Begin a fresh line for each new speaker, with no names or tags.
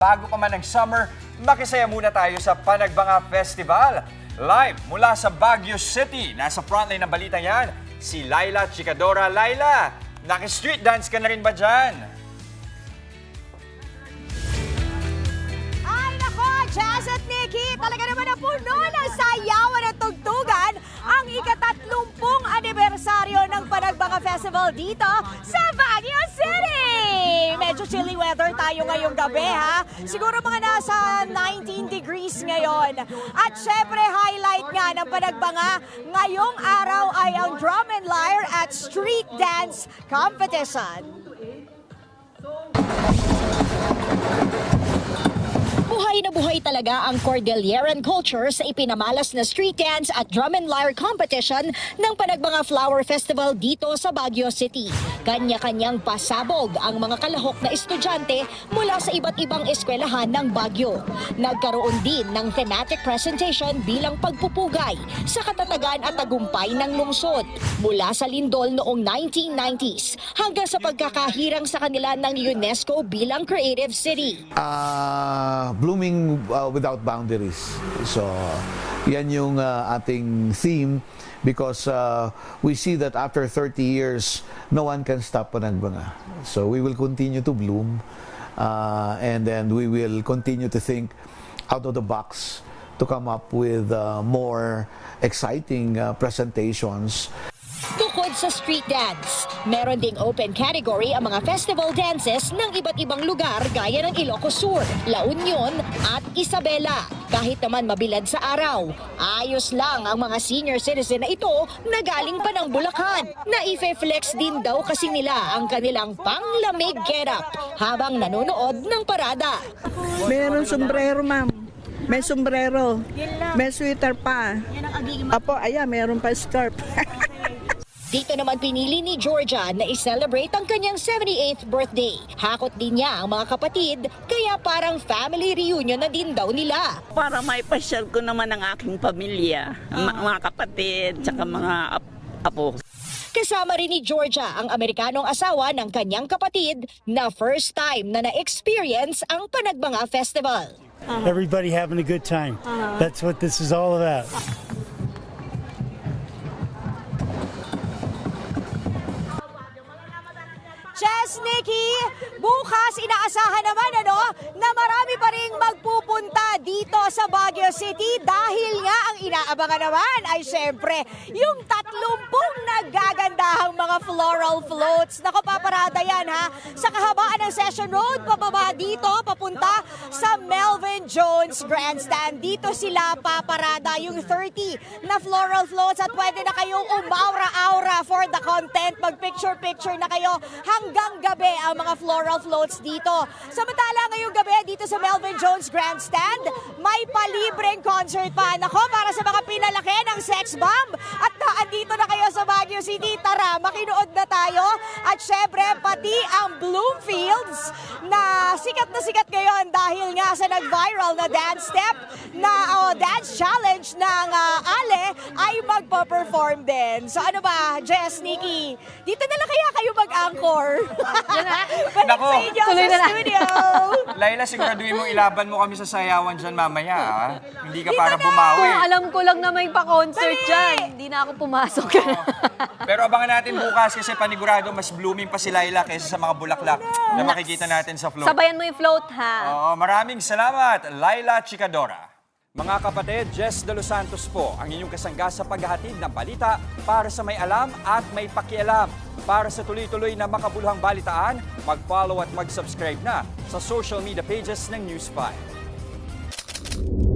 Bago pa man ang summer, makisaya muna tayo sa Panagbanga Festival. Live mula sa Baguio City. Nasa frontline ng balita yan, si Laila Chicadora. Laila, naki-street dance ka na rin ba dyan?
Ay nako, Jazz at Nikki, talaga naman na puno ng sayawan at tugtugan ang ika-30 anibersaryo ng Panagbanga Festival dito sa Baguio City. Medyo chilly weather tayo ngayong gabi ha. Siguro mga nasa 19 degrees ngayon. At syempre highlight nga ng Panagbanga ngayong araw ay ang drum and lyre at street dance competition.
Buhay na buhay talaga ang Cordilleran culture sa ipinamalas na street dance at drum and lyre competition ng Panagbanga Flower Festival dito sa Baguio City. Kanya-kanyang pasabog ang mga kalahok na estudyante mula sa iba't ibang eskwelahan ng Baguio. Nagkaroon din ng thematic presentation bilang pagpupugay sa katatagan at tagumpay ng lungsod mula sa lindol noong 1990s hanggang sa pagkakahirang sa kanila ng UNESCO bilang Creative City.
Blooming without boundaries. So, yan yung ating theme because we see that after 30 years, no one can stop Panagbanga. So, we will continue to bloom and then we will continue to think out of the box to come up with more exciting presentations.
Bukod sa street dance, meron ding open category ang mga festival dances ng iba't ibang lugar gaya ng Ilocos Sur, La Union at Isabela. Kahit naman mabilad sa araw, ayos lang ang mga senior citizen na ito na galing pa ng Bulacan. Naife-flex din daw kasi nila ang kanilang panglamig getup habang nanonood ng parada.
Meron sombrero, ma'am. May sombrero. May sweater pa. Apo, ayan, meron pa scarf.
Dito naman pinili ni Georgia na i-celebrate ang kanyang 78th birthday. Hakot din niya ang mga kapatid, kaya parang family reunion na din daw nila.
Para maipasyal ko naman ang aking pamilya, mga kapatid, tsaka mga apo.
Kasama rin ni Georgia ang Amerikanong asawa ng kanyang kapatid na first time na na-experience ang Panagbanga Festival.
Everybody having a good time. That's what this is all about.
Jess, Nikki, bukas inaasahan naman na marami pa ring magpupunta dito sa Baguio City dahil nga ang inaabangan naman ay syempre yung 30 nagagandahang mga floral floats. Naku, paparada yan ha. Sa kahabaan ng Session Road, pababa dito, papunta sa Melvin Jones Grandstand. Dito sila paparada yung 30 na floral floats at pwede na kayong umaura-aura for the content. Mag-picture-picture na kayo hanggang gabi ang mga floral floats dito. Samantala ngayong gabi dito sa Melvin Jones Grandstand, may palibreng concert pa. Nako, para sa mga pinalaki ng sex bomb. At naandito na kayo sa Baguio City. Tara, makinood na tayo. At syempre, pati ang Bloomfields na sikat ngayon dahil nga sa nag-viral na dance step na dance challenge ng Ale ay magpa-perform din. So ano ba, Jess, Nikki, dito na lang kaya kayo mag-anchor. Balik sa inyo sa studio.
Laila, siguraduhin mo ilaban mo kami sa sayawan dyan mamaya. Ha? Hindi ka para bumawi.
Kung alam ko lang na may pa-concert dyan, hindi na ako pumasok.
Pero abangan natin bukas kasi panigurado mas blooming pa si Laila kaysa sa mga bulaklak na makikita natin sa float.
Sabayan mo yung float, ha?
Oo, maraming salamat, Laila Chicadora. Mga kapatid, Jess De Los Santos po ang inyong kasangga sa paghahatid ng balita para sa may alam at may pakialam. Para sa tuloy-tuloy na makabuluhang balitaan, mag-follow at mag-subscribe na sa social media pages ng News 5.